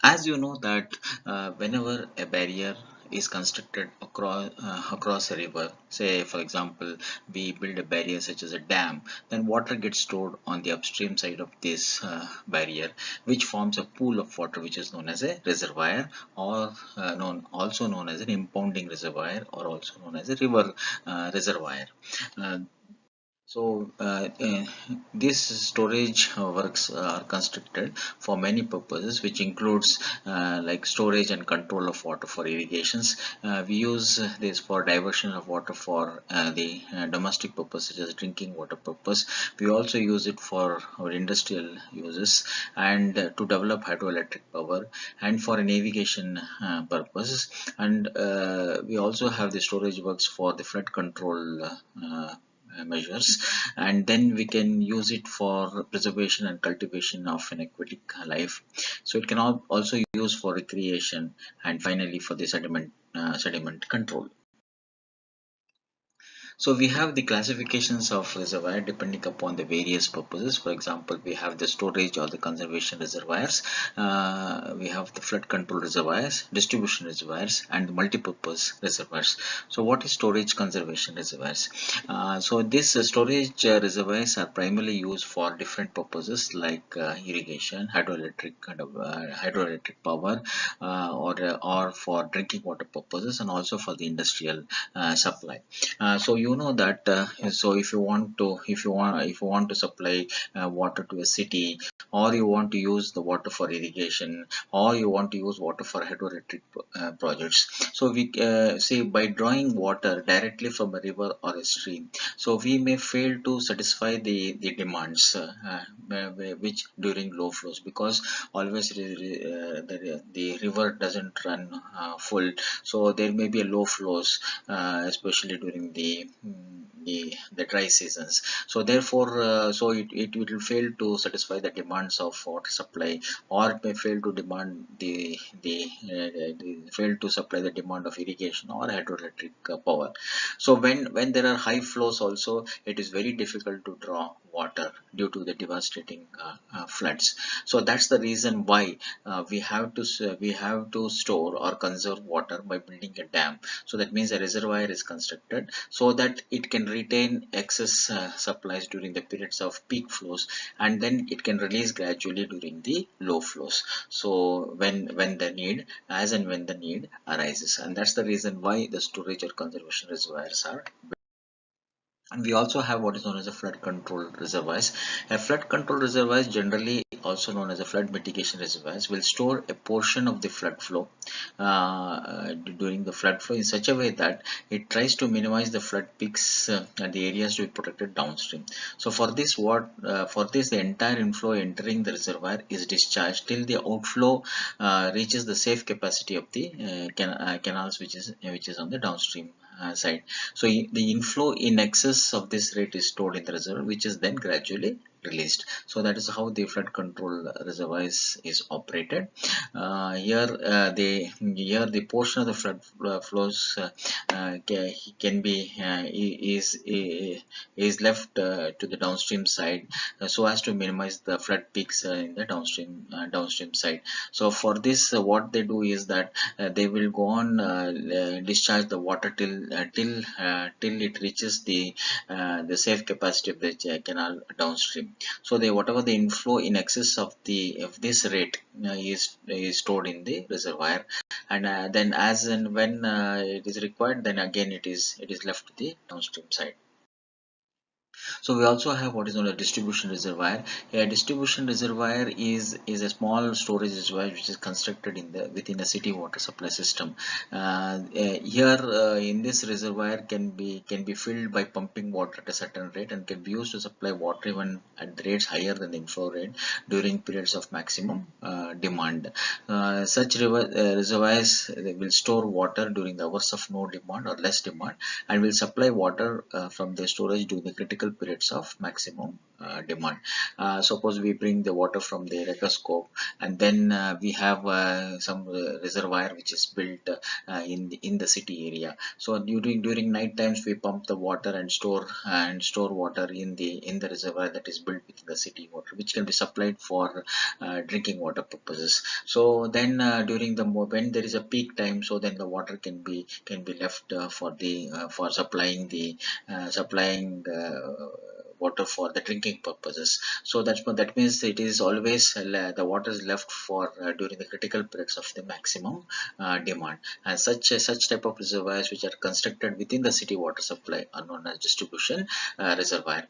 As you know that whenever a barrier is constructed across a river, say for example we build a barrier such as a dam, then water gets stored on the upstream side of this barrier, which forms a pool of water which is known as a reservoir, or also known as an impounding reservoir, or also known as a river reservoir. Uh, this storage works are constructed for many purposes, which includes like storage and control of water for irrigations. We use this for diversion of water for the domestic purpose, such as drinking water purpose. We also use it for our industrial uses, and to develop hydroelectric power, and for navigation purposes. And we also have the storage works for the flood control measures, and then we can use it for preservation and cultivation of an aquatic life. So it can also use for recreation, and finally for the sediment control. So we have the classifications of reservoir depending upon the various purposes. For example, we have the storage or the conservation reservoirs, we have the flood control reservoirs, distribution reservoirs, and the multipurpose reservoirs. So what is storage conservation reservoirs? So these storage reservoirs are primarily used for different purposes like irrigation, hydroelectric power, or for drinking water purposes, and also for the industrial supply. So you know that so if you want to supply water to a city, or you want to use the water for irrigation, or you want to use water for hydroelectric projects, so we say by drawing water directly from a river or a stream, so we may fail to satisfy the demands which during low flows, because always the river doesn't run full, so there may be a low flows, especially during the dry seasons. So therefore, it will fail to satisfy the demands of water supply, or it may fail to fail to supply the demand of irrigation or hydroelectric power. So when there are high flows also, it is very difficult to draw water due to the devastating floods. So that's the reason why we have to store or conserve water by building a dam. So that means a reservoir is constructed so that it can retain excess supplies during the periods of peak flows, and then it can release gradually during the low flows. So when the need, as and when the need arises, and that's the reason why the storage or conservation reservoirs are. And we also have what is known as a flood control reservoirs. A flood control reservoirs, generally also known as a flood mitigation reservoirs, will store a portion of the flood flow during the flood flow in such a way that it tries to minimize the flood peaks and the areas to be protected downstream. So for this the entire inflow entering the reservoir is discharged till the outflow reaches the safe capacity of the canals, which is on the downstream side. So the inflow in excess of this rate is stored in the reservoir, which is then gradually released. So that is how the flood control reservoirs is operated. Here the portion of the flood flows can be is left to the downstream side, so as to minimize the flood peaks in the downstream side. So for this, what they do is that they will go on discharge the water till it reaches the safe capacity of the canal downstream. So whatever the inflow in excess of this rate is stored in the reservoir, and then as and when it is required, then again it is left to the downstream side. So we also have what is known as a distribution reservoir. A distribution reservoir is a small storage reservoir which is constructed within a city water supply system. Here in this reservoir can be filled by pumping water at a certain rate, and can be used to supply water even at the rates higher than the inflow rate during periods of maximum demand. Such reservoirs, they will store water during the hours of no demand or less demand, and will supply water from the storage during the critical periods of maximum demand. Suppose we bring the water from the Recoscope, and then we have some reservoir which is built in the city area. So during night times we pump the water and store water in the reservoir that is built within the city water, which can be supplied for drinking water purposes. So then during the when there is a peak time, so then the water can be left for supplying water for the drinking purposes. So that means it is always the water is left for during the critical periods of the maximum demand. And such type of reservoirs which are constructed within the city water supply are known as distribution reservoir.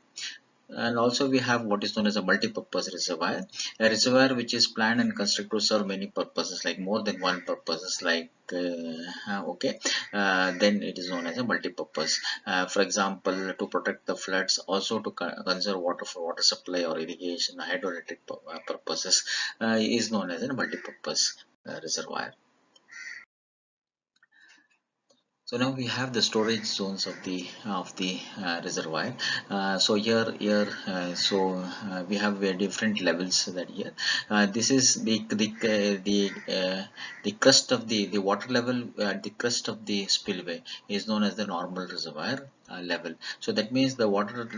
And also we have what is known as a multi-purpose reservoir, a reservoir which is planned and constructed to serve many purposes, like more than one purposes, like okay, then it is known as a multi-purpose. For example, to protect the floods, also to conserve water for water supply or irrigation, hydroelectric purposes, is known as a multi-purpose reservoir. So now we have the storage zones of the reservoir. So we have different levels that here. This is the crest of the water level at the crest of the spillway is known as the normal reservoir level. So that means the water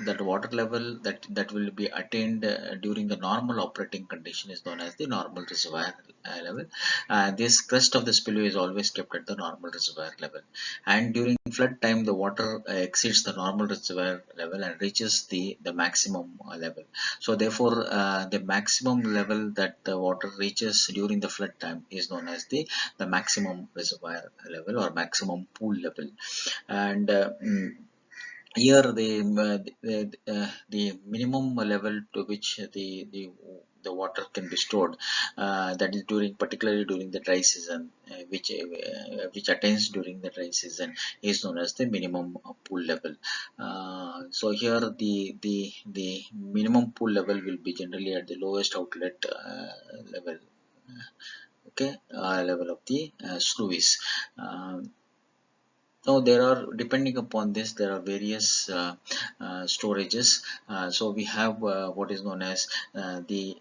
level that will be attained during the normal operating condition is known as the normal reservoir level. This crest of the spillway is always kept at the normal reservoir level, and during flood time the water exceeds the normal reservoir level and reaches the maximum level. So therefore the maximum level that the water reaches during the flood time is known as the maximum reservoir level or maximum pool level. And here the minimum level to which the water can be stored, that is particularly during the dry season, which attains during the dry season, is known as the minimum pool level. So here the minimum pool level will be generally at the lowest outlet level, okay, level of the sluice. Now there are, depending upon this, there are various storages. So we have what is known as the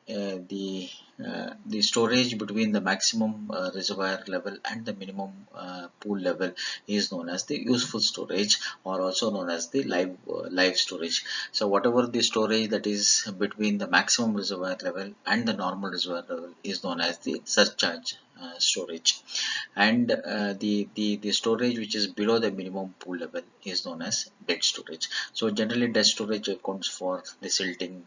storage between the maximum reservoir level and the minimum pool level is known as the useful storage, or also known as the live storage. So whatever the storage that is between the maximum reservoir level and the normal reservoir level is known as the surcharge storage. And the storage which is below the minimum pool level is known as dead storage. So generally dead storage accounts for the silting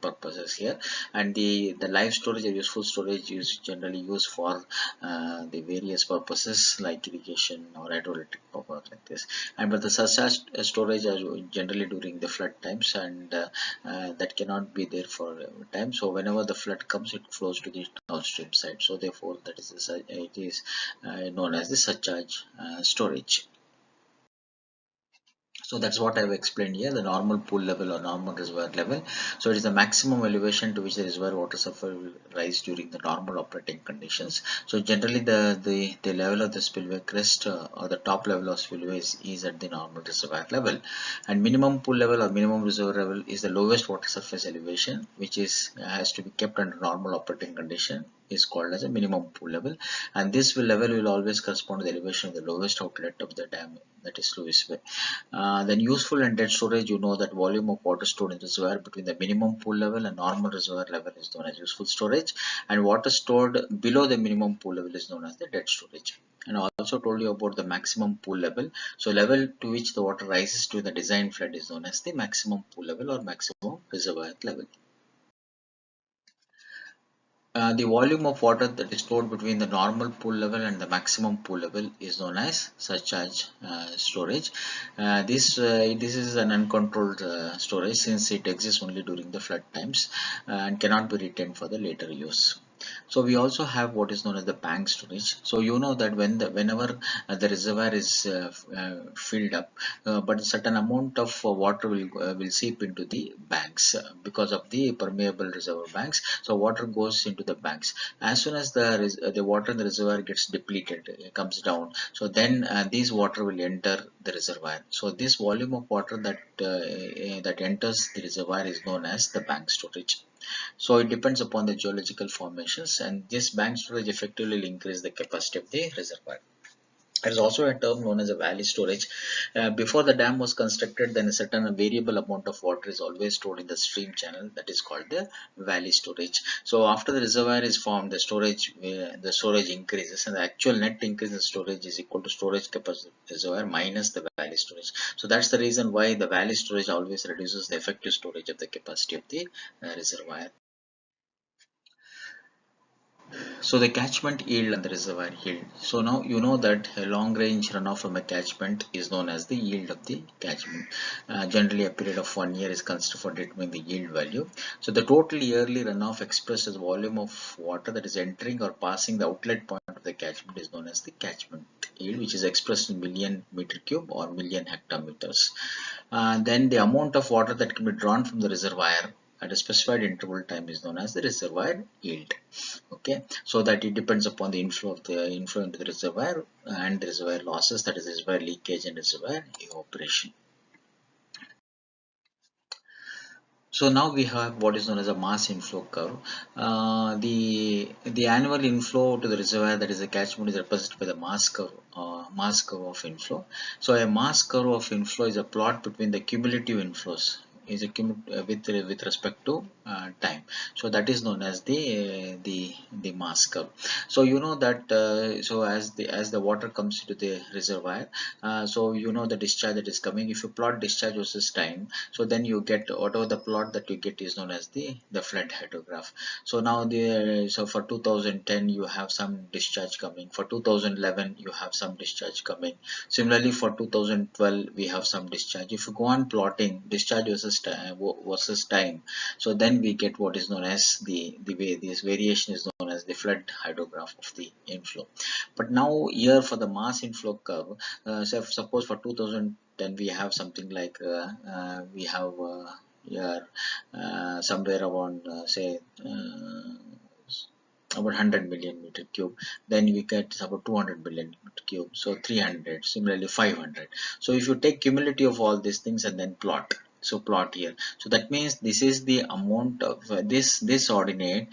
purposes here, and the live storage or useful storage is generally used for the various purposes like irrigation or hydroelectric power, like this. And but the surcharge storage are generally during the flood times, and that cannot be there for time. So whenever the flood comes, it flows to the downstream side. So therefore that is it is known as the surcharge storage. So that's what I've explained here, the normal pool level or normal reservoir level. So it is the maximum elevation to which the reservoir water surface will rise during the normal operating conditions. So generally the level of the spillway crest or the top level of spillway is at the normal reservoir level. And minimum pool level or minimum reservoir level is the lowest water surface elevation, which has to be kept under normal operating condition, is called as a minimum pool level. And this level will always correspond to the elevation of the lowest outlet of the dam, that is sluice way. Then useful and dead storage, you know that volume of water stored in the reservoir between the minimum pool level and normal reservoir level is known as useful storage, and water stored below the minimum pool level is known as the dead storage. And I also told you about the maximum pool level. So level to which the water rises to the design flood is known as the maximum pool level or maximum reservoir level. The volume of water that is stored between the normal pool level and the maximum pool level is known as surcharge storage. This is an uncontrolled storage, since it exists only during the flood times and cannot be retained for the later use. So we also have what is known as the bank storage. So you know that whenever the reservoir is filled up, but a certain amount of water will seep into the banks because of the permeable reservoir banks. So water goes into the banks. As soon as the water in the reservoir gets depleted, it comes down. So then these water will enter the reservoir. So this volume of water that that enters the reservoir is known as the bank storage. So it depends upon the geological formations, and this bank storage effectively will increase the capacity of the reservoir. There is also a term known as a valley storage. Before the dam was constructed, then a certain variable amount of water is always stored in the stream channel, that is called the valley storage. So after the reservoir is formed, the storage increases, and the actual net increase in storage is equal to storage capacity of the reservoir minus the valley storage. So that's the reason why the valley storage always reduces the effective storage of the capacity of the reservoir. So the catchment yield and the reservoir yield. So now you know that a long range runoff from a catchment is known as the yield of the catchment. Generally a period of 1 year is considered for determining the yield value. So the total yearly runoff expressed as volume of water that is entering or passing the outlet point of the catchment is known as the catchment yield, which is expressed in million meter cube or million hectometers. Then the amount of water that can be drawn from the reservoir at a specified interval time is known as the reservoir yield. Okay, so that it depends upon the inflow into the reservoir and the reservoir losses, that is reservoir leakage and reservoir evaporation. So now we have what is known as a mass inflow curve. The annual inflow to the reservoir, that is the catchment, is represented by the mass curve of inflow. So a mass curve of inflow is a plot between the cumulative inflows is a with respect to time. So that is known as the mass curve. So you know that so as the water comes into the reservoir, so you know the discharge that is coming. If you plot discharge versus time, so then you get whatever the plot that you get is known as the flood hydrograph. So now so for 2010 you have some discharge coming, for 2011 you have some discharge coming, similarly for 2012 we have some discharge. If you go on plotting discharge versus time, so then we get what is known as the way this variation is known as the flood hydrograph of the inflow. But now here for the mass inflow curve, so suppose for 2010 we have something like we have here somewhere around say about 100 million meter cube, then we get about 200 million meter cube, so 300, similarly 500. So if you take cumulative of all these things and then plot, so plot here, so that means this is the amount of this ordinate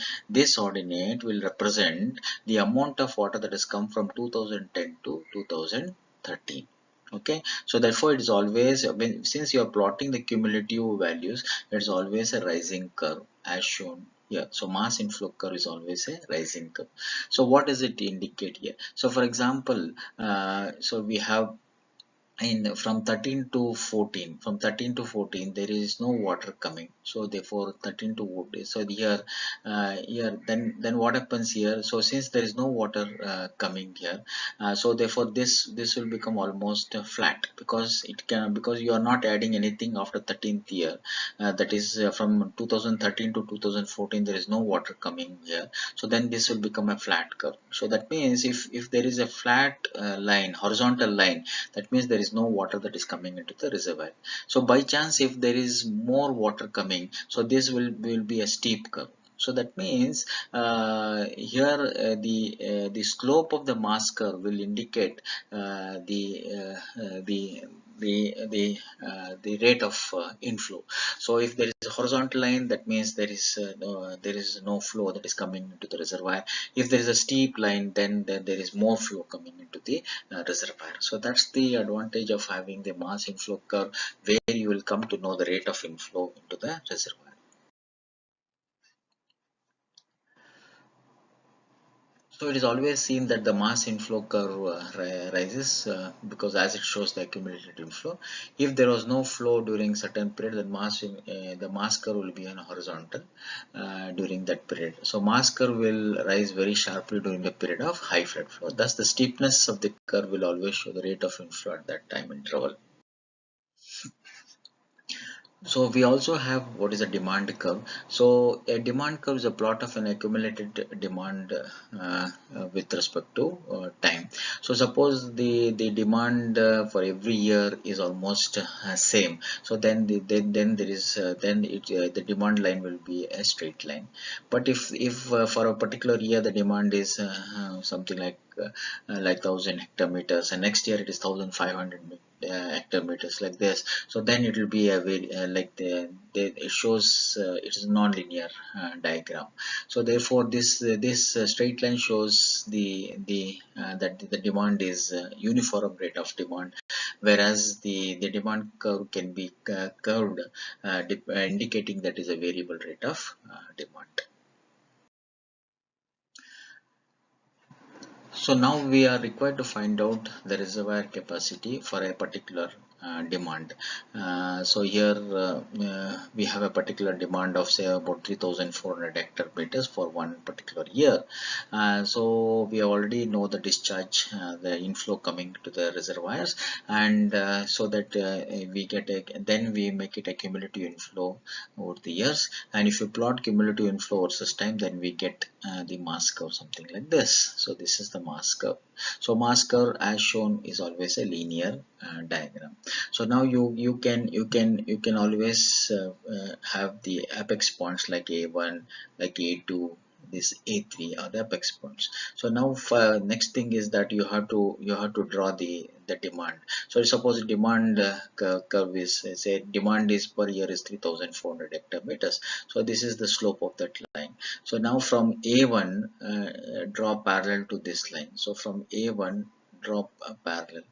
will represent the amount of water that has come from 2010 to 2013. Okay, so therefore it is always, since you are plotting the cumulative values, it is always a rising curve as shown here. So mass inflow curve is always a rising curve. So what does it indicate here? So for example, so we have from 13 to 14 there is no water coming, so therefore 13 to 14, so here then what happens here? So since there is no water coming here, so therefore this will become almost flat, because because you are not adding anything after 13th year, that is from 2013 to 2014 there is no water coming here, so then this will become a flat curve. So that means if there is a flat line, horizontal line, that means there is no water that is coming into the reservoir. So by chance if there is more water coming, so this will be a steep curve. So that means here the slope of the mass curve will indicate the rate of inflow. So if there is a horizontal line, that means there is no flow that is coming into the reservoir. If there is a steep line, then there is more flow coming into the reservoir. So that's the advantage of having the mass inflow curve, where you will come to know the rate of inflow into the reservoir. So it is always seen that the mass inflow curve rises because as it shows the accumulated inflow. If there was no flow during certain period, the mass curve will be on horizontal during that period. So mass curve will rise very sharply during the period of high flood flow. Thus the steepness of the curve will always show the rate of inflow at that time interval. So we also have what is a demand curve. So a demand curve is a plot of an accumulated demand with respect to time. So suppose the demand for every year is almost same. So then then there is the demand line will be a straight line. But if for a particular year the demand is something like like 1000 hectometers, and next year it is 1500 hectometers, like this. So then it will be a very like it shows it is non-linear diagram. So therefore this straight line shows the that the demand is uniform rate of demand, whereas the demand curve can be curved, indicating that is a variable rate of demand. So now we are required to find out the reservoir capacity for a particular demand. So here we have a particular demand of say about 3400 hectometers for one particular year. So we already know the discharge, the inflow coming to the reservoirs, and so that we get a, then we make it a cumulative inflow over the years. And if you plot cumulative inflow versus time, then we get the mass curve, something like this. So this is the mass curve. So mass curve as shown is always a linear diagram. So now you can always have the apex points like A1, like A2, this A3 are the apex points. So now for next thing is that you have to draw the demand. So suppose demand curve is, say demand is per year is 3400 hectometers. So this is the slope of that line. So now from A1 draw parallel to this line. So from A1 draw parallel.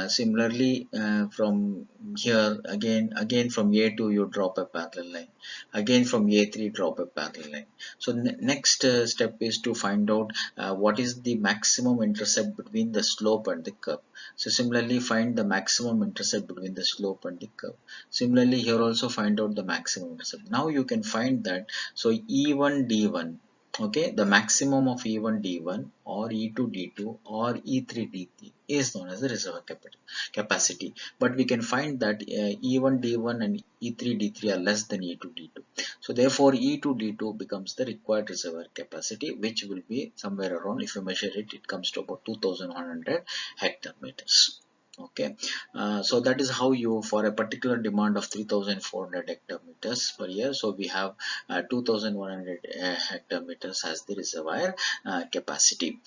Similarly, from here again from A2 you drop a parallel line. Again from A3 drop a parallel line. So next step is to find out what is the maximum intercept between the slope and the curve. So similarly find the maximum intercept between the slope and the curve. Similarly here also find out the maximum intercept. Now you can find that. So E1 D1, okay, the maximum of E1 D1 or E2 D2 or E3 D3 is known as the reservoir capacity. But we can find that E1 D1 and E3 D3 are less than E2 D2. So therefore E2 D2 becomes the required reservoir capacity, which will be somewhere around, if you measure it, it comes to about 2100 hectometers. Okay, so that is how you, for a particular demand of 3400 hectometers per year, so we have 2100 hectometers as the reservoir capacity.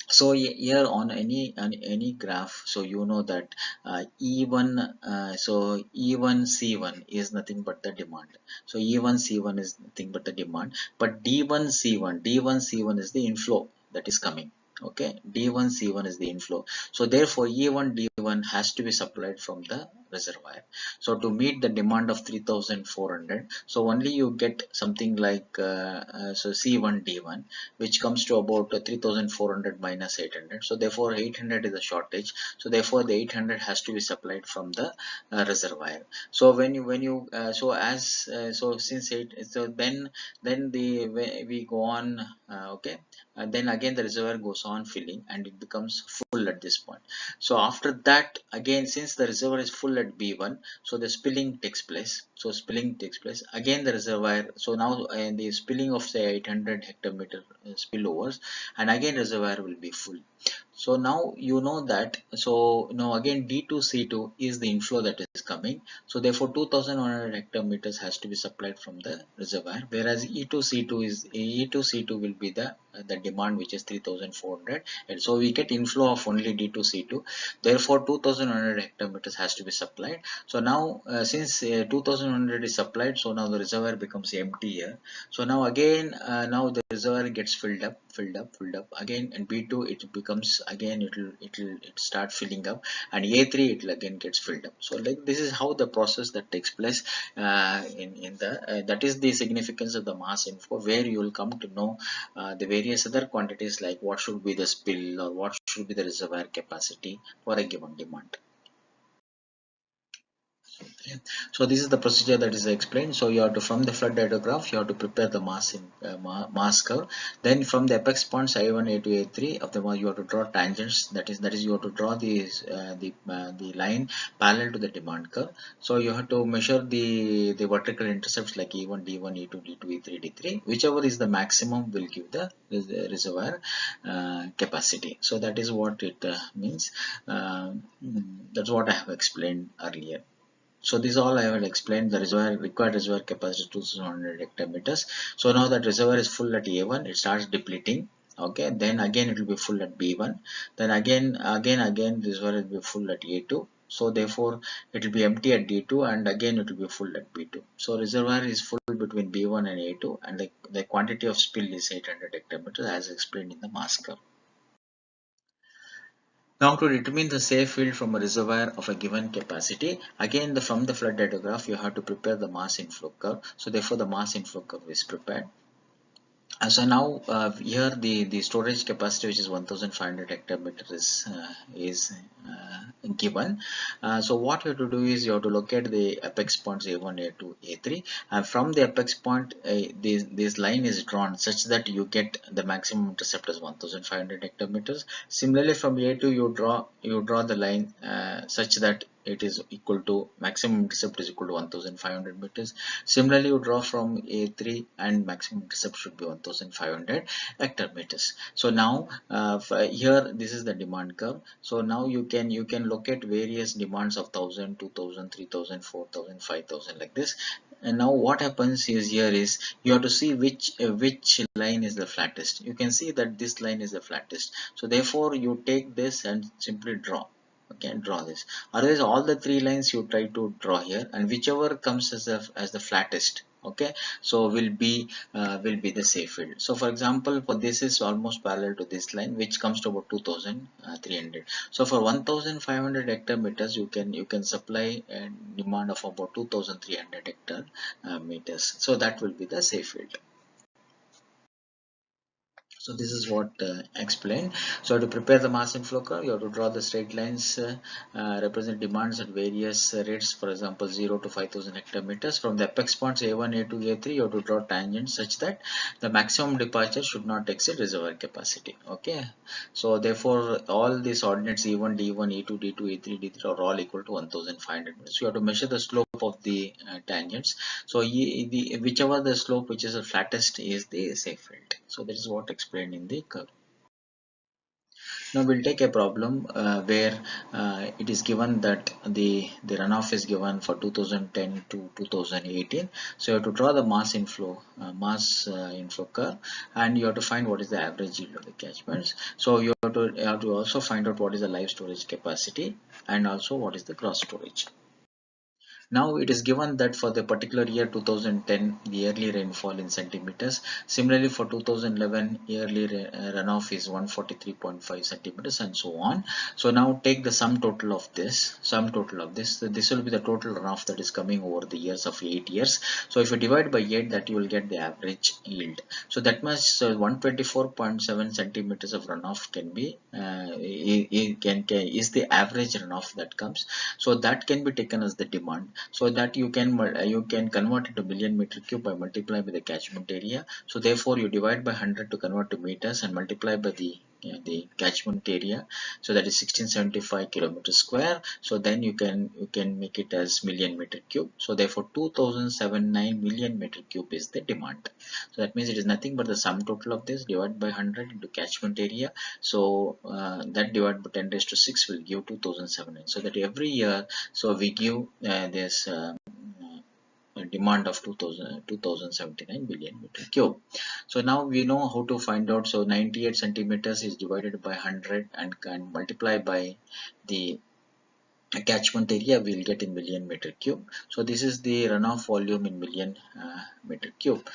So here on any graph, so you know that E1 so E1 C1 is nothing but the demand. So E1 C1 is nothing but the demand, but D1 C1 is the inflow that is coming. Okay, D1 C1 is the inflow. So therefore E1 D1 has to be supplied from the reservoir. So to meet the demand of 3400, so only you get something like so C1 D1, which comes to about 3400 minus 800. So therefore 800 is a shortage. So therefore the 800 has to be supplied from the reservoir. So when you so as so since it, so then we go on, okay, and then again the reservoir goes on filling and it becomes full at this point. So after that, again, since the reservoir is full at B1, so the spilling takes place. So spilling takes place again, the reservoir, so now the spilling of say 800 hectometer spillovers, and again reservoir will be full. So now you know that, so now again D2 C2 is the inflow that is coming. So therefore 2100 hectometers has to be supplied from the reservoir, whereas E2 C2 is E2 C2 will be the demand, which is 3400, and so we get inflow of only D2 C2. Therefore 2100 hectometers has to be supplied. So now since 2100 is supplied, so now the reservoir becomes empty here. So now again now the reservoir gets filled up again, and B2 it becomes again, it start filling up, and A3 it will again gets filled up. So like this is how the process that takes place in the that is the significance of the mass inflow, where you will come to know the various other quantities like what should be the spill or what should be the reservoir capacity for a given demand. Okay. So this is the procedure that is explained. So you have to, from the flood diagraph, you have to prepare the mass in mass curve. Then from the apex points I1, A2, A3 of the one, you have to draw tangents. That is you have to draw the line parallel to the demand curve. So you have to measure the vertical intercepts like E1, D1, E2, D2, E3, D3. Whichever is the maximum will give the reservoir capacity. So that is what it means. That's what I have explained earlier. So this all I will explain. The required reservoir capacity 2200 hectometers. So now that reservoir is full at A1, it starts depleting. Okay, then again it will be full at B1, then again this one will be full at A2. So therefore it will be empty at D2, and again it will be full at B2. So reservoir is full between B1 and A2, and the quantity of spill is 800 hectometers as explained in the mass curve. Now to determine the safe field from a reservoir of a given capacity, again from the flood diagraph you have to prepare the mass inflow curve. So therefore the mass inflow curve is prepared. So now here the storage capacity, which is 1500 hectometers, given. So what you have to do is you have to locate the apex points A1, A2, A3, and from the apex point this line is drawn such that you get the maximum intercept as 1500 hectometers. Similarly from A2 you draw the line such that it is equal to maximum intercept is equal to 1500 meters. Similarly you draw from A3 and maximum intercept should be 1500 hectometers. So now here this is the demand curve. So now you can locate various demands of 1000, 2000, 3000, 4000, 5000 like this. And now what happens is here is you have to see which line is the flattest. You can see that this line is the flattest. So therefore you take this and simply draw. Okay, and draw this. Otherwise all the three lines you try to draw here, and whichever comes as the flattest, okay, so will be the safe field. So for example, for this is almost parallel to this line, which comes to about 2300. So for 1500 hectometers you can supply a demand of about 2300 hectare meters. So that will be the safe field. So this is what explained. So to prepare the mass inflow curve, you have to draw the straight lines represent demands at various rates. For example, 0 to 5000 hectometers. From the apex points A1, A2, A3, you have to draw tangents such that the maximum departure should not exceed reservoir capacity. Okay. So therefore, all these ordinates E1, D1, E2, D2, E3, D3 are all equal to 1500 meters. So you have to measure the slope of the tangents. So whichever the slope which is the flattest is the safe field. So that is what explained in the curve. Now we'll take a problem where it is given that the runoff is given for 2010 to 2018. So you have to draw the mass inflow curve, and you have to find what is the average yield of the catchments. So you have to also find out what is the live storage capacity and also what is the gross storage. Now it is given that for the particular year 2010 the yearly rainfall in centimeters. Similarly for 2011 yearly runoff is 143.5 centimeters and so on. So now take the sum total of this. So this will be the total runoff that is coming over the years of 8 years. So if you divide by 8, that you will get the average yield. So that much 124.7 centimeters of runoff can be is the average runoff that comes. So that can be taken as the demand, so that you can convert it to million meter cube by multiply by the catchment area. So therefore you divide by 100 to convert to meters and multiply by the catchment area. So that is 1675 kilometers square. So then you can make it as million meter cube. So therefore 2079 million meter cube is the demand. So that means it is nothing but the sum total of this divided by 100 into catchment area. So that divided by 10 raised to 6 will give 2079. So that every year, so we give this a demand of 2079 billion meter cube. So now we know how to find out. So 98 centimeters is divided by 100 and can multiply by the catchment area, we will get in million meter cube. So this is the runoff volume in million meter cube.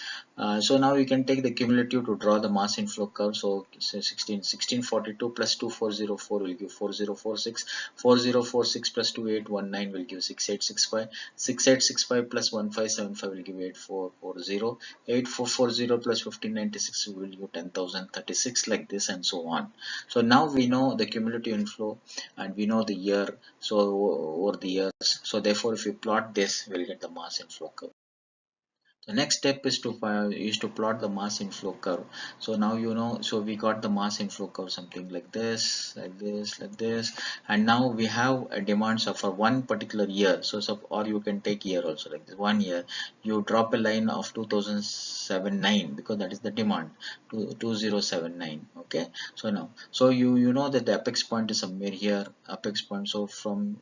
So now you can take the cumulative to draw the mass inflow curve. So 1642 plus 2404 will give 4046, 4046 plus 2819 will give 6865, 6865 plus 1575 will give 8440, 8440 plus 1596 will give 10,036, like this and so on. So now we know the cumulative inflow and we know the year, so over the years. So therefore if we plot this, we'll get the mass inflow curve. The next step is to plot the mass inflow curve. So now so we got the mass inflow curve something like this, and now we have a demands of for one particular year. So or you can take year also, like this 1 year you drop a line of 2079 because that is the demand, 2079. Okay, so now you know that the apex point is somewhere here, apex point. So from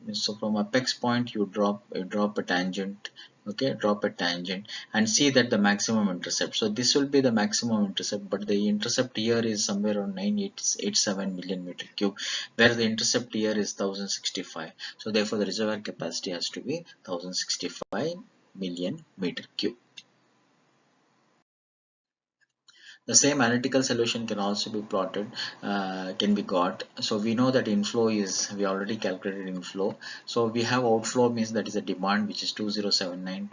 apex point you drop a tangent okay, drop a tangent and see that the maximum intercept. So this will be the maximum intercept, but the intercept here is somewhere around 9887 million meter cube, where the intercept here is 1065. So therefore the reservoir capacity has to be 1065 million meter cube. The same analytical solution can also be plotted, can be got. So we know that inflow is, we already calculated inflow. So we have outflow, means that is a demand which is 2079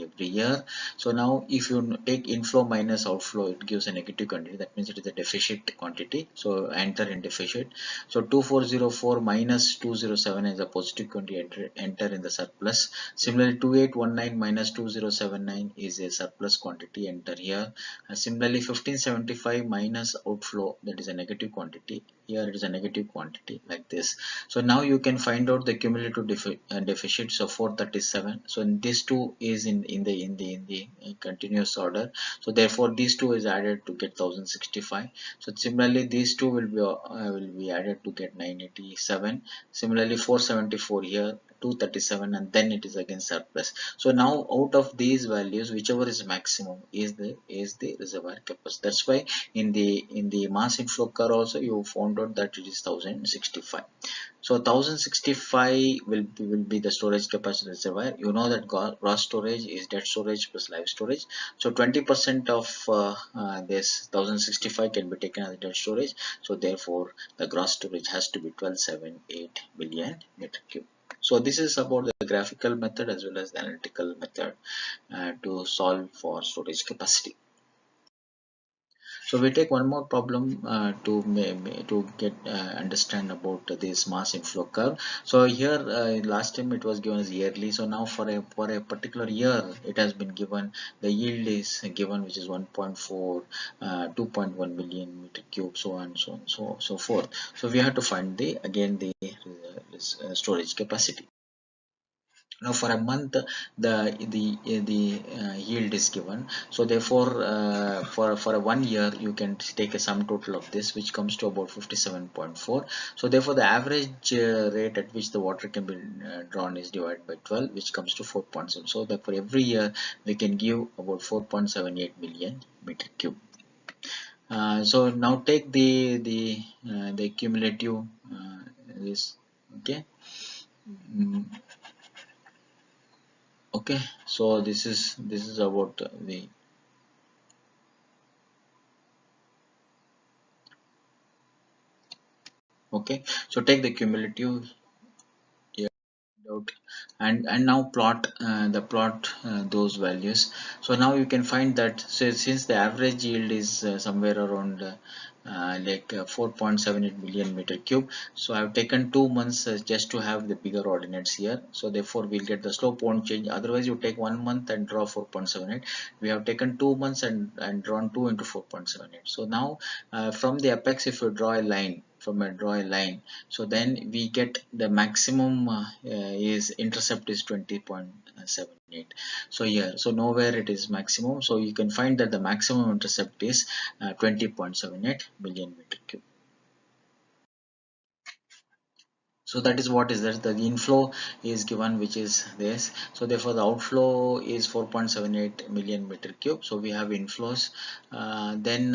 every year. So now if you take inflow minus outflow, it gives a negative quantity. That means it is a deficit quantity. So enter in deficit. So 2404 minus 207 is a positive quantity, enter in the surplus. Similarly 2819 minus 2079 is a surplus quantity, enter here. Similarly 1575 minus outflow, that is a negative quantity, here it is a negative quantity, like this. So now you can find out the cumulative deficit. So 437. So these two is in the continuous order. So therefore these two is added to get 1065. So similarly these two will be added to get 987. Similarly 474 here, 237, and then it is again surplus. So now out of these values, whichever is maximum is the reservoir capacity. That's why in the mass inflow curve also you found out that it is 1065. So 1065 will be the storage capacity reservoir. You know that gross storage is dead storage plus live storage. So 20% of this 1065 can be taken as dead storage. So therefore the gross storage has to be 1278 million meter cube. So this is about the graphical method as well as the analytical method to solve for storage capacity. So we take one more problem to get understand about this mass inflow curve. So here last time it was given as yearly. So now for a particular year it has been given, the yield is given, which is 1.4, 2.1 million meter cube, so on, so forth. So we have to find the again the storage capacity. Now for a month the yield is given. So therefore for a 1 year you can take a sum total of this, which comes to about 57.4. So therefore the average rate at which the water can be drawn is divided by 12, which comes to 4.7. So therefore every year we can give about 4.78 million meter cube. So now take the cumulative this, okay. Okay, so this is about the, okay, so take the cumulative here out and now plot those values. So now you can find that, so since the average yield is somewhere around 4.78 million meter cube, so I've taken 2 months just to have the bigger ordinates here. So therefore we'll get the slope won't change. Otherwise you take 1 month and draw 4.78. We have taken 2 months and drawn 2 into 4.78. So now from the apex, if you draw a line, so then we get the maximum is intercept is 20.78. So here, so nowhere it is maximum, so you can find that the maximum intercept is 20.78 million meter cube. So that is what is that the inflow is given, which is this. So therefore the outflow is 4.78 million meter cube. So we have inflows, then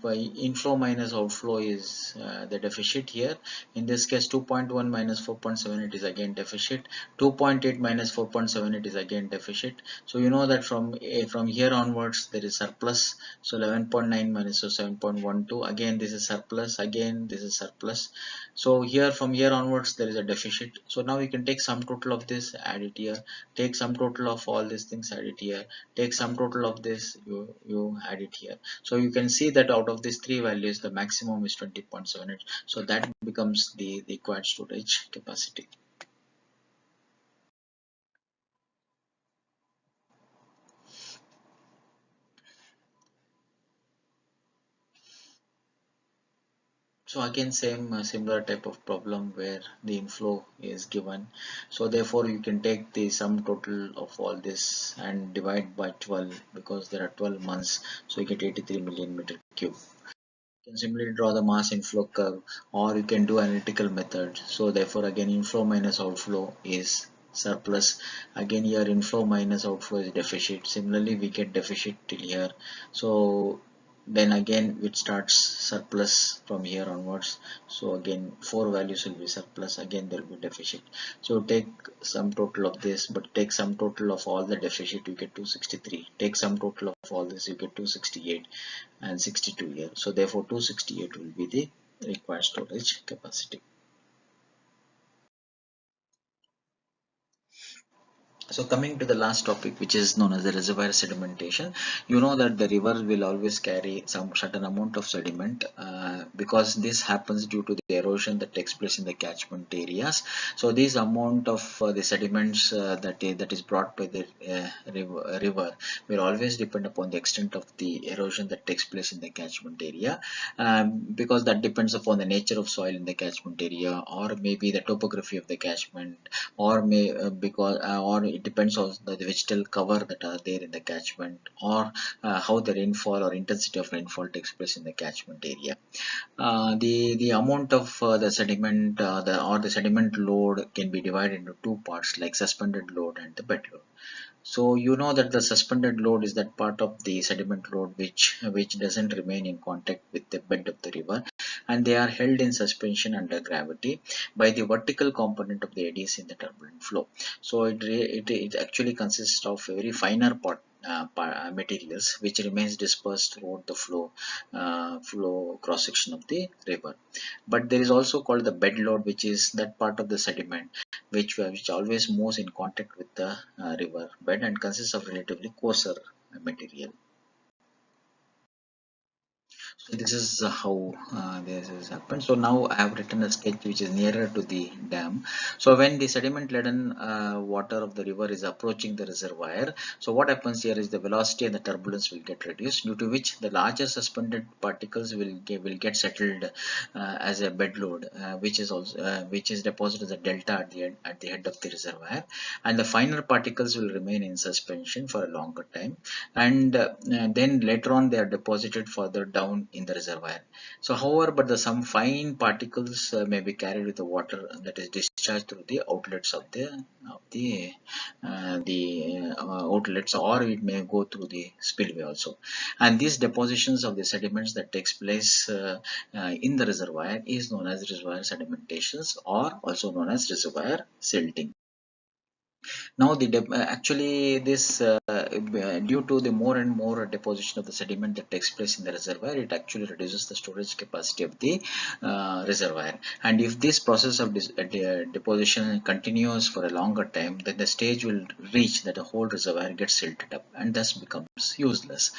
by inflow minus outflow is the deficit here. In this case 2.1 minus 4.78 is again deficit, 2.8 minus 4.78 is again deficit. So you know that from here onwards there is surplus. So 11.9 minus 7.12, again this is surplus, again this is surplus. So here from here onwards there is a deficit. So now you can take sum total of this, add it here, take sum total of all these things, add it here, take sum total of this, you add it here. So you can see that out of these three values the maximum is 20.78. So that becomes the required storage capacity. So again same similar type of problem where the inflow is given. So therefore you can take the sum total of all this and divide by 12, because there are 12 months, so you get 83 million meter cube. You can simply draw the mass inflow curve, or you can do analytical method. So therefore again inflow minus outflow is surplus. Again here inflow minus outflow is deficit. Similarly we get deficit till here. So then again it starts surplus from here onwards. So again four values will be surplus, again there will be deficit. So take sum total of this, but take sum total of all the deficit, you get 263. Take sum total of all this, you get 268 and 62 here. So therefore 268 will be the required storage capacity. So coming to the last topic, which is known as the reservoir sedimentation, you know that the river will always carry some certain amount of sediment because this happens due to the erosion that takes place in the catchment areas. So this amount of the sediments that is brought by the river will always depend upon the extent of the erosion that takes place in the catchment area, because that depends upon the nature of soil in the catchment area, or maybe the topography of the catchment, or or it depends on the vegetal cover that are there in the catchment, or how the rainfall or intensity of rainfall takes place in the catchment area. The amount of the sediment the sediment load can be divided into two parts, like suspended load and the bed load. So you know that the suspended load is that part of the sediment load which doesn't remain in contact with the bed of the river, and they are held in suspension under gravity by the vertical component of the eddies in the turbulent flow. So it actually consists of very finer materials which remains dispersed throughout the flow cross section of the river. But there is also called the bed load, which is that part of the sediment which always moves in contact with the river bed and consists of relatively coarser material. So this is how this has happened. So now I have written a sketch which is nearer to the dam. So when the sediment laden water of the river is approaching the reservoir, so what happens here is the velocity and the turbulence will get reduced, due to which the larger suspended particles will get settled as a bed load, which is deposited as a delta at the head of the reservoir, and the finer particles will remain in suspension for a longer time, and then later on they are deposited further down in the reservoir. So however, but some fine particles may be carried with the water that is discharged through the outlets of the outlets, or it may go through the spillway also. And these depositions of the sediments that takes place in the reservoir is known as reservoir sedimentations, or also known as reservoir silting. Now actually this due to the more and more deposition of the sediment that takes place in the reservoir, it actually reduces the storage capacity of the reservoir. And if this process of deposition continues for a longer time, then the stage will reach that the whole reservoir gets silted up and thus becomes useless.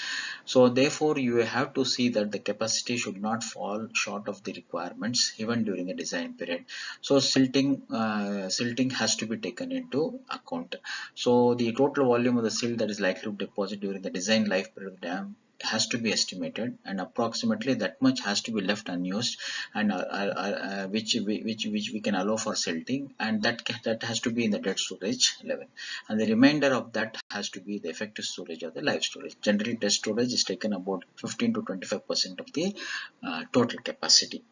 So therefore you have to see that the capacity should not fall short of the requirements even during the design period. So silting has to be taken into account. So the total volume of the silt that is likely to deposit during the design life period of the dam has to be estimated, and approximately that much has to be left unused, and which we can allow for silting, and that has to be in the dead storage level, and the remainder of that has to be the effective storage of the live storage. Generally dead storage is taken about 15 to 25% of the total capacity.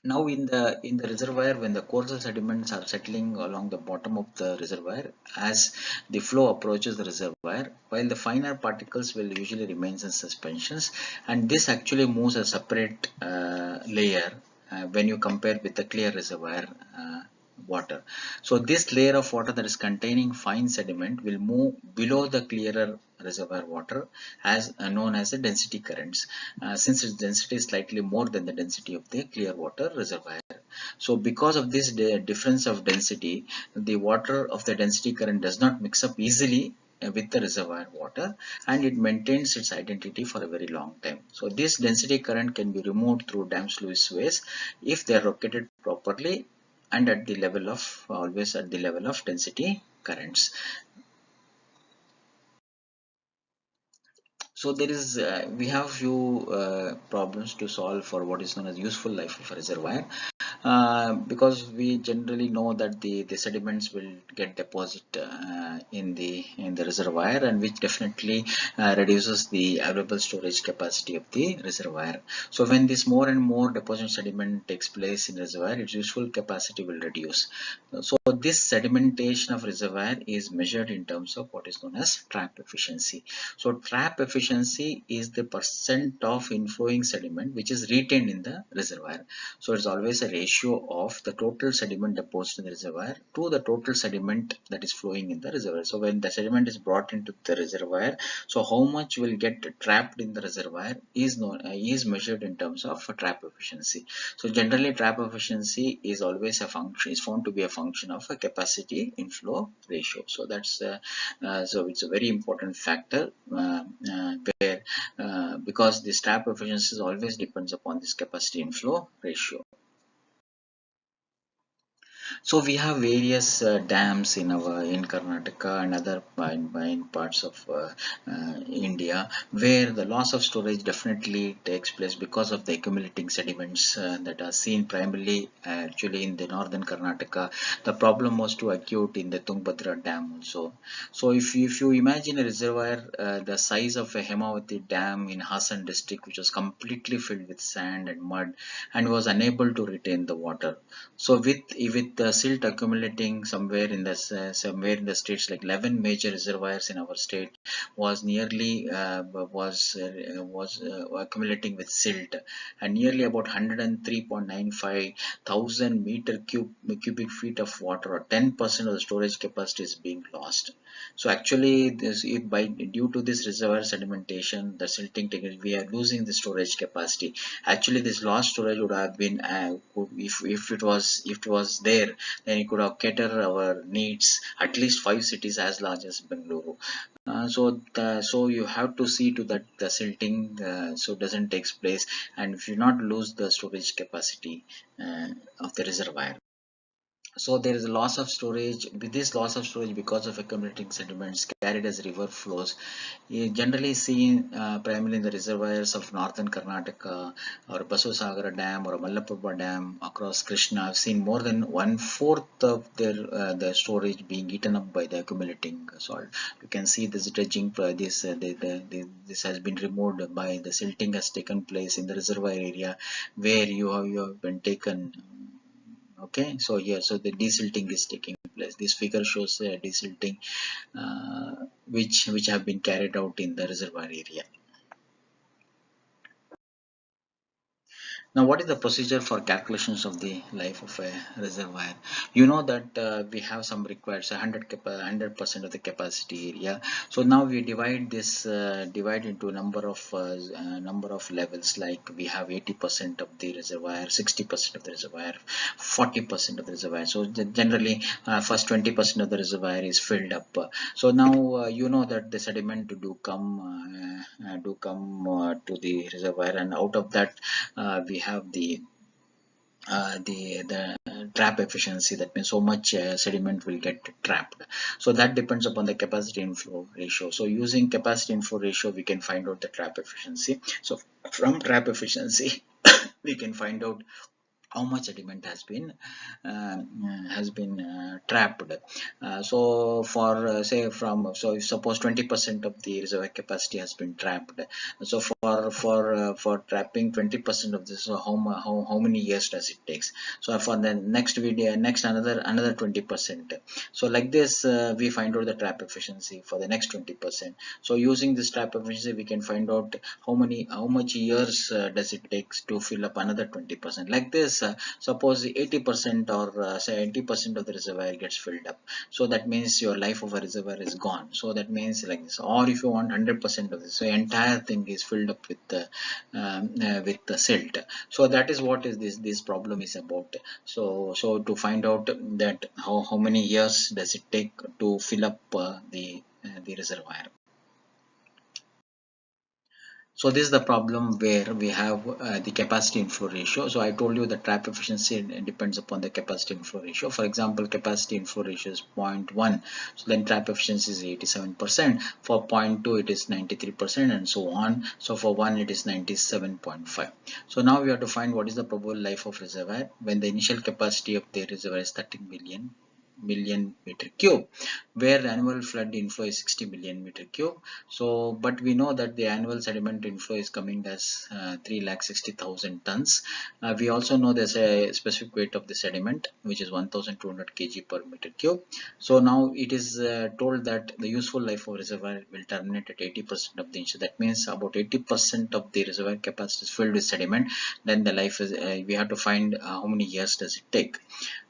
Now in the reservoir, when the coastal sediments are settling along the bottom of the reservoir, as the flow approaches the reservoir, while the finer particles will usually remain in suspensions, and this actually moves a separate layer when you compare with the clear reservoir water. So this layer of water that is containing fine sediment will move below the clearer reservoir water, as known as the density currents, since its density is slightly more than the density of the clear water reservoir. So because of this difference of density, the water of the density current does not mix up easily with the reservoir water, and it maintains its identity for a very long time. So this density current can be removed through dam sluice ways if they are located properly and at the level of always at the level of density currents. So there is we have few problems to solve for what is known as useful life of a reservoir. because we generally know that the sediments will get deposit in the reservoir, and which definitely reduces the available storage capacity of the reservoir. So when this more and more deposit sediment takes place in reservoir, its useful capacity will reduce. So this sedimentation of reservoir is measured in terms of what is known as trap efficiency. So trap efficiency is the percent of inflowing sediment which is retained in the reservoir. So it's always a ratio of the total sediment deposited in the reservoir to the total sediment that is flowing in the reservoir. So when the sediment is brought into the reservoir, so how much will get trapped in the reservoir is measured in terms of trap efficiency. So generally trap efficiency is always a function, is found to be a function of a capacity inflow ratio. So that's so it's a very important factor where because this trap efficiency always depends upon this capacity inflow ratio. So we have various dams in Karnataka and other in parts of India, where the loss of storage definitely takes place because of the accumulating sediments that are seen primarily actually in the northern Karnataka. The problem was too acute in the Tungabhadra Dam also. So if you imagine a reservoir the size of a Hemavati Dam in Hassan district, which was completely filled with sand and mud and was unable to retain the water. So with the silt accumulating somewhere in the states, like 11 major reservoirs in our state was nearly accumulating with silt, and nearly about 103.95 thousand cubic feet of water, or 10% of the storage capacity, is being lost. So actually due to this reservoir sedimentation, the silting technique, we are losing the storage capacity. Actually this lost storage would have been if it was there, then it could have catered our needs at least 5 cities as large as Bengaluru. So you have to see to that the silting so doesn't takes place, and if you not lose the storage capacity of the reservoir. So there is a loss of storage. With this loss of storage because of accumulating sediments carried as river flows, generally seen primarily in the reservoirs of northern Karnataka or Basavasagara Dam or Mallapurba Dam across Krishna. I've seen more than 1/4 of their the storage being eaten up by the accumulating salt. You can see this dredging. This has been removed by the silting has taken place in the reservoir area where you have been taken. Okay, so here, so the desilting is taking place. This figure shows desilting which have been carried out in the reservoir area. Now, what is the procedure for calculations of the life of a reservoir? You know that we have some required, so 100% of the capacity area. So now we divide this divide into number of levels. Like we have 80% of the reservoir, 60% of the reservoir, 40% of the reservoir. So generally, first 20% of the reservoir is filled up. So now you know that the sediment do come to the reservoir, and out of that we have the trap efficiency. That means so much sediment will get trapped. So that depends upon the capacity inflow ratio. So using capacity inflow ratio, we can find out the trap efficiency. So from trap efficiency we can find out how much sediment has been trapped. So for say from, so if suppose 20% of the reservoir capacity has been trapped, so for trapping 20% of this, so how many years does it takes? So for the next video, next another 20%. So like this we find out the trap efficiency for the next 20%. So using this trap efficiency we can find out how much years does it takes to fill up another 20%. Like this suppose 80% or say 80% of the reservoir gets filled up, so that means your life of a reservoir is gone. So that means like this. Or if you want 100% of this, so entire thing is filled up with the silt. So that is what is this problem is about. So to find out that how many years does it take to fill up the reservoir. So this is the problem where we have the capacity inflow ratio. So I told you the trap efficiency depends upon the capacity inflow ratio. For example, capacity inflow ratio is 0.1. So then trap efficiency is 87%. For 0.2 it is 93% and so on. So for 1 it is 97.5. So now we have to find what is the probable life of reservoir when the initial capacity of the reservoir is 30 million meter cube, where the annual flood inflow is 60 million meter cube. So but we know that the annual sediment inflow is coming as 3,60,000 tons. We also know there's a specific weight of the sediment which is 1,200 kg per meter cube. So now it is told that the useful life of reservoir will terminate at 80% of the initial. That means about 80% of the reservoir capacity is filled with sediment. Then the life is we have to find how many years does it take.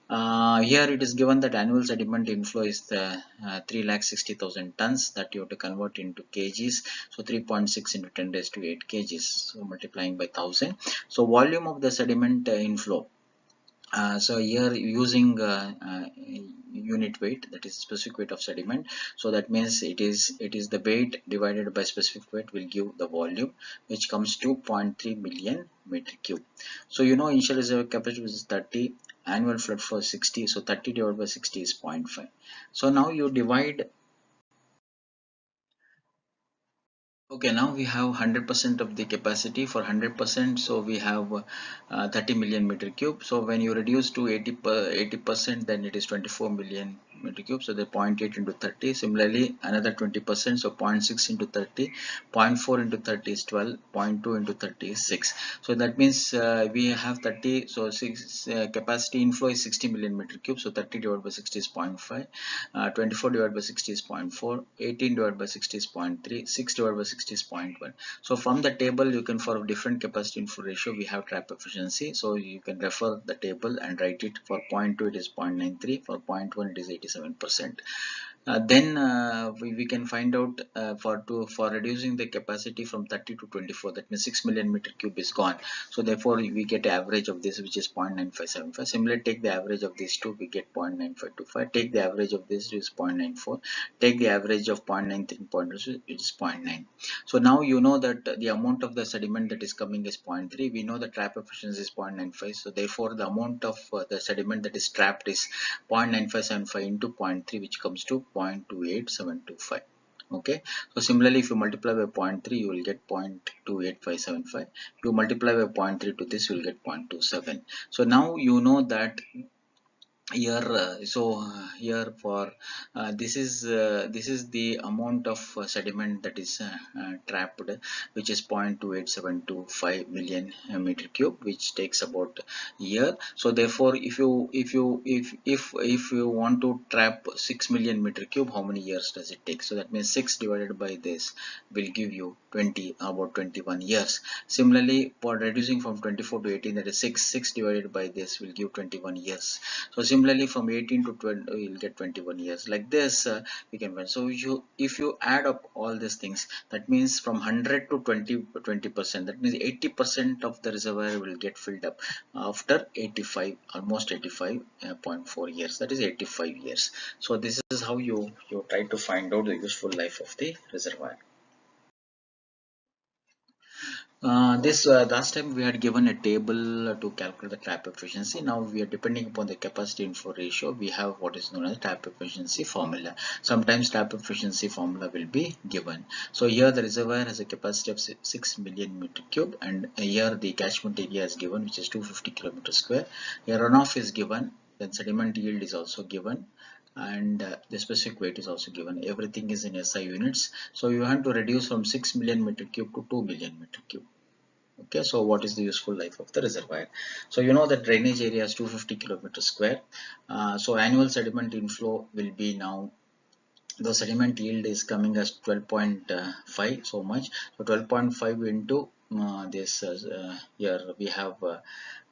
Here it is given that annual sediment inflow is 3,60,000 tons, that you have to convert into kgs. So 3.6 into 10 raised to 8 kgs, so multiplying by 1000. So volume of the sediment inflow. So here using unit weight, that is specific weight of sediment. So that means it is the weight divided by specific weight will give the volume, which comes to 0.3 million meter cube. So you know initial reservoir capacity is 30, annual flood flow is 60, so 30 divided by 60 is 0.5. So now you divide. Okay, now we have 100% of the capacity. For 100%, so we have 30 million meter cube. So when you reduce to 80%, then it is 24 million meter cube. So the 0.8 into 30. Similarly, another 20%, so 0.6 into 30. 0.4 into 30 is 12. 0.2 into 30 is 6. So that means we have 30. So 6 capacity inflow is 60 million meter cube. So 30 divided by 60 is 0.5. 24 divided by 60 is 0.4. 18 divided by 60 is 0.3. 6 divided by 60 is 0.1. So from the table you can, for different capacity inflow ratio, we have trap efficiency. So you can refer the table and write it. For 0.2 it is 0.93. For 0.1 it is 87%. Then we can find out for reducing the capacity from 30 to 24, that means 6 million meter cube is gone. So therefore we get average of this, which is 0.9575. Similarly, take the average of these two, we get 0.9525. Take the average of this, which is 0.94. Take the average of 0.93, which is 0.9. So now you know that the amount of the sediment that is coming is 0.3. We know the trap efficiency is 0.95. So therefore the amount of the sediment that is trapped is 0.9575 into 0.3, which comes to 0.28725. Okay, so similarly if you multiply by 0.3 you will get 0.28575. You multiply by 0.3 to this, you will get 0.27. So now you know that here here for this is the amount of sediment that is trapped, which is 0.28725 million meter cube, which takes about a year. So therefore if you want to trap 6 million meter cube, how many years does it take? So that means 6 divided by this will give you about 21 years. Similarly, for reducing from 24 to 18, that is 6 divided by this will give 21 years. So similarly from 18 to 20 you'll get 21 years. Like this we can find. So if you add up all these things, that means from 100 to 20%, that means 80% of the reservoir will get filled up after 85, almost 85.4 years, that is 85 years. So this is how you try to find out the useful life of the reservoir. This last time we had given a table to calculate the trap efficiency. Now we are depending upon the capacity inflow ratio. We have what is known as trap efficiency formula. Sometimes trap efficiency formula will be given. So here the reservoir has a capacity of 6 million meter cube, and here the catchment area is given, which is 250 kilometers square. Here runoff is given, then sediment yield is also given, and the specific weight is also given. Everything is in SI units. So you have to reduce from 6 million meter cube to 2 million meter cube. Okay, so what is the useful life of the reservoir? So you know the drainage area is 250 kilometers square. So annual sediment inflow will be, now the sediment yield is coming as 12.5, so much. So 12.5 into this here we have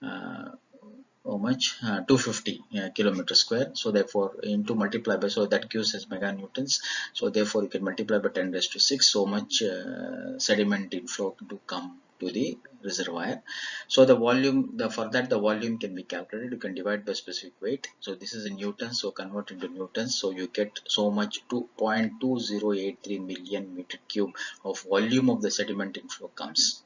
how much 250 kilometers square. So therefore into multiply by, so that gives us meganewtons. So therefore you can multiply by 10 raised to 6, so much sediment inflow to come to the reservoir. So the volume, for that the volume can be calculated. You can divide by specific weight. So this is in newtons, so convert into newtons. So you get so much, 2.2083 million meter cube of volume of the sediment inflow comes.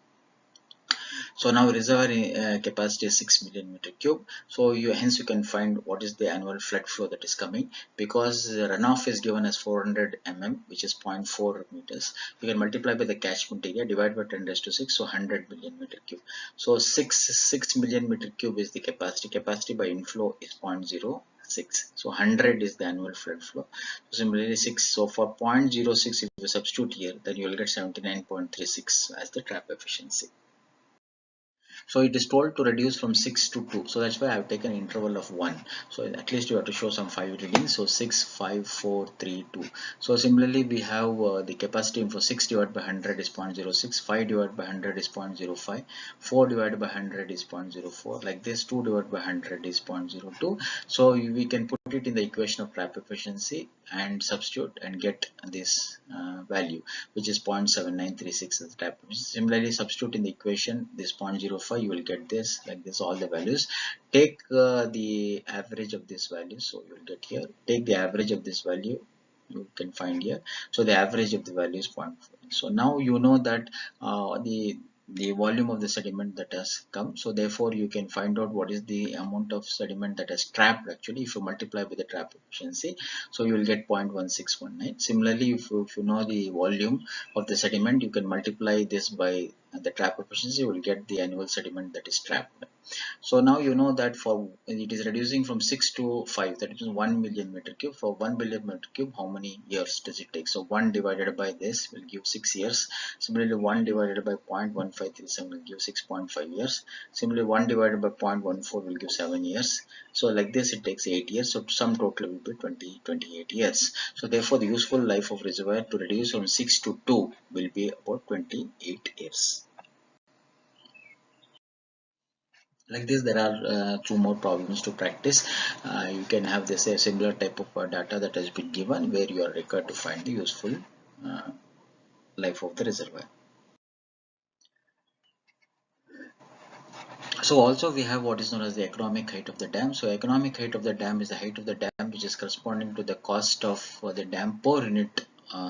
So now reservoir capacity is 6 million meter cube. So hence you can find what is the annual flood flow that is coming, because runoff is given as 400 mm, which is 0.4 meters. You can multiply by the catchment area, divide by 10 raised to 6, so 100 million meter cube. So 6 million meter cube is the capacity. Capacity by inflow is 0.06. So 100 is the annual flood flow. So similarly 6. So for 0.06, if you substitute here, then you will get 79.36 as the trap efficiency. So it is told to reduce from 6 to 2. So that's why I have taken an interval of 1. So at least you have to show some 5 readings. So 6, 5, 4, 3, 2. So similarly, we have the capacity for 6 divided by 100 is 0.06, 5 divided by 100 is 0.05, 4 divided by 100 is 0.04. Like this, 2 divided by 100 is 0.02. So we can put it in the equation of trap efficiency and substitute and get this value, which is 0.7936 as the trap. Similarly, substitute in the equation this 0.05, you will get this, like this, all the values. Take the average of this value, so you will get here. Take the average of this value, you can find here. So the average of the value is 0.4. So now you know that the volume of the sediment that has come. So therefore you can find out what is the amount of sediment that has trapped actually if you multiply with the trap efficiency. So you will get 0.1619. Similarly, if you know the volume of the sediment, you can multiply this by the trap efficiency, you will get the annual sediment that is trapped. So now you know that for it is reducing from 6 to 5, that is 1 million meter cube. For 1 billion meter cube, how many years does it take? So 1 divided by this will give 6 years. Similarly, 1 divided by 0.1537 will give 6.5 years. Similarly, 1 divided by 0.14 will give 7 years. So like this, it takes 8 years. So sum total will be 28 years. So therefore, the useful life of reservoir to reduce from 6 to 2 will be about 28 years. Like this, there are two more problems to practice. You can have this a similar type of data that has been given, where you are required to find the useful uh, life of the reservoir. So also we have what is known as the economic height of the dam. So economic height of the dam is the height of the dam which is corresponding to the cost of the dam per unit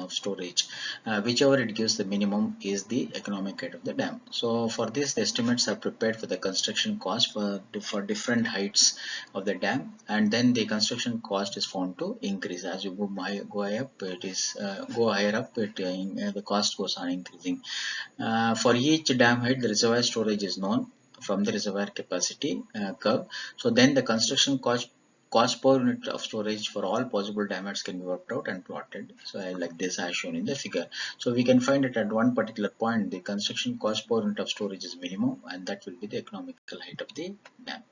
storage. Whichever it gives the minimum is the economic height of the dam. So for this, the estimates are prepared for the construction cost for different heights of the dam, and then the construction cost is found to increase as you go higher up. It is go higher up, the cost goes on increasing. For each dam height, the reservoir storage is known from the reservoir capacity curve. So then the construction cost per unit of storage for all possible dam heights can be worked out and plotted. So like this as shown in the figure. So we can find that at one particular point the construction cost per unit of storage is minimum, and that will be the economical height of the dam.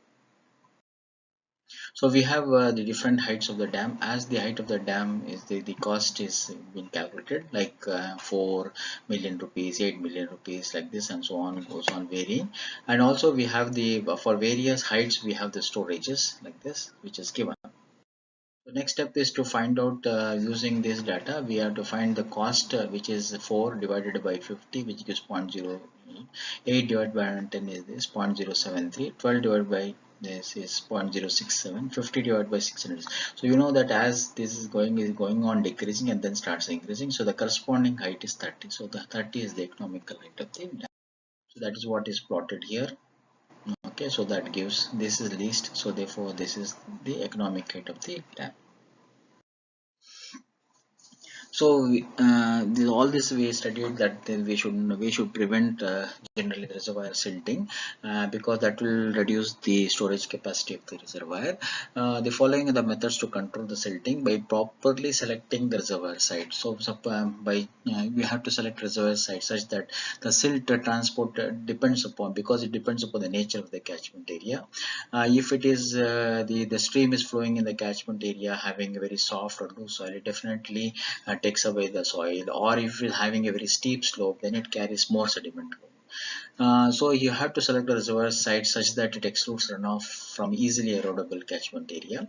So we have the different heights of the dam. As the height of the dam is the cost is being calculated, like 4 million rupees, 8 million rupees, like this, and so on, goes on varying. And also we have the for various heights we have the storages like this, which is given. The next step is to find out using this data. We have to find the cost, which is 4 divided by 50, which gives 0.08. 8 divided by 110 is this 0.073. 12 divided by this is 0.067. 50 divided by 600. So you know that as this is going on decreasing and then starts increasing. So the corresponding height is 30. So the 30 is the economical height of the dam. So that is what is plotted here. Okay, so that gives this is least. So therefore this is the economic height of the dam. So all this we studied that we should prevent generally reservoir silting because that will reduce the storage capacity of the reservoir. The following are the methods to control the silting by properly selecting the reservoir site. So we have to select reservoir site such that the silt transport depends upon, because it depends upon the nature of the catchment area. If it is the stream is flowing in the catchment area having a very soft or loose soil, it definitely takes away the soil, or if it's having a very steep slope, then it carries more sediment. So you have to select a reservoir site such that it excludes runoff from easily erodible catchment area.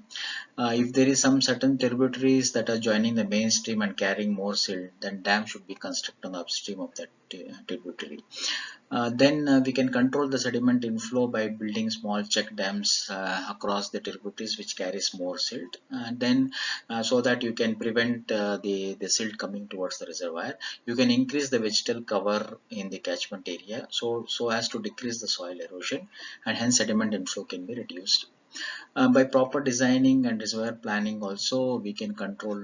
If there is some certain tributaries that are joining the main stream and carrying more silt, then dam should be constructed on the upstream of that tributary. Then we can control the sediment inflow by building small check dams across the tributaries which carries more silt, and then so that you can prevent the silt coming towards the reservoir. You can increase the vegetal cover in the catchment area so as to decrease the soil erosion, and hence sediment inflow can be reduced. By proper designing and reservoir planning also we can control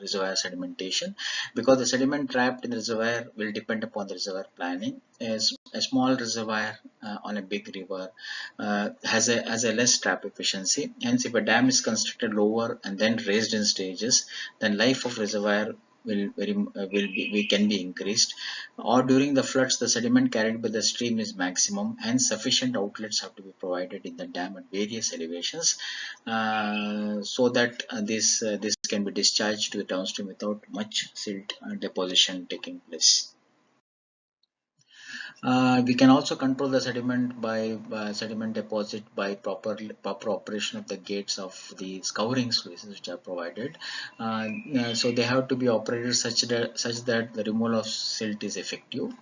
reservoir sedimentation, because the sediment trapped in the reservoir will depend upon the reservoir planning. As a small reservoir on a big river has a less trap efficiency. Hence, if a dam is constructed lower and then raised in stages, then life of reservoir can be increased. Or during the floods, the sediment carried by the stream is maximum, and sufficient outlets have to be provided in the dam at various elevations, so that this can be discharged to the downstream without much silt deposition taking place. We can also control the sediment by sediment deposit by proper operation of the gates of the scouring sluices which are provided. So they have to be operated such that the removal of silt is effective.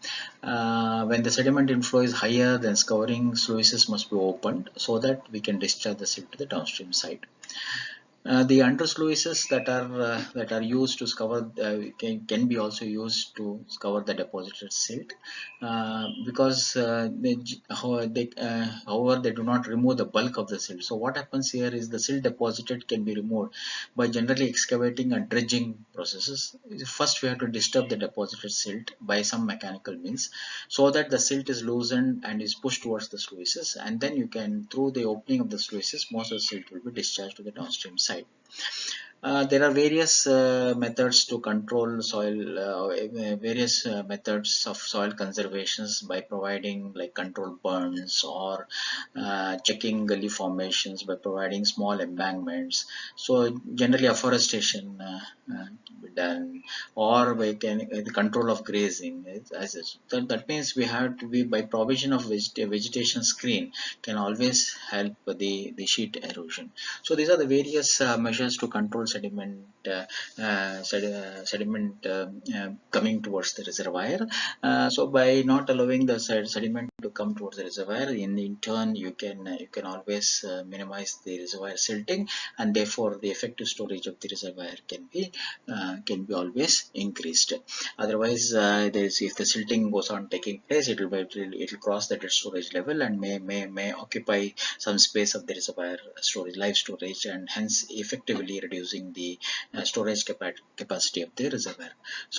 When the sediment inflow is higher, then scouring sluices must be opened so that we can discharge the silt to the downstream side. The under sluices that are used to scour can be also used to scour the deposited silt, because however they do not remove the bulk of the silt. So what happens here is the silt deposited can be removed by generally excavating and dredging processes. First we have to disturb the deposited silt by some mechanical means, so that the silt is loosened and is pushed towards the sluices, and then you can, through the opening of the sluices, most of the silt will be discharged to the downstream side. There are various methods to control soil, various methods of soil conservations by providing like controlled burns, or checking gully formations by providing small embankments. So generally afforestation be done, or we can the control of grazing. That means we have to be by provision of vegetation screen can always help the sheet erosion. So these are the various measures to control sediment coming towards the reservoir. So by not allowing the sediment to come towards the reservoir, in turn you can always minimize the reservoir silting, and therefore the effective storage of the reservoir can be always increased. Otherwise, if the silting goes on taking place, it will cross the dead storage level and may occupy some space of the reservoir storage, live storage, and hence effectively reducing the storage capacity of the reservoir.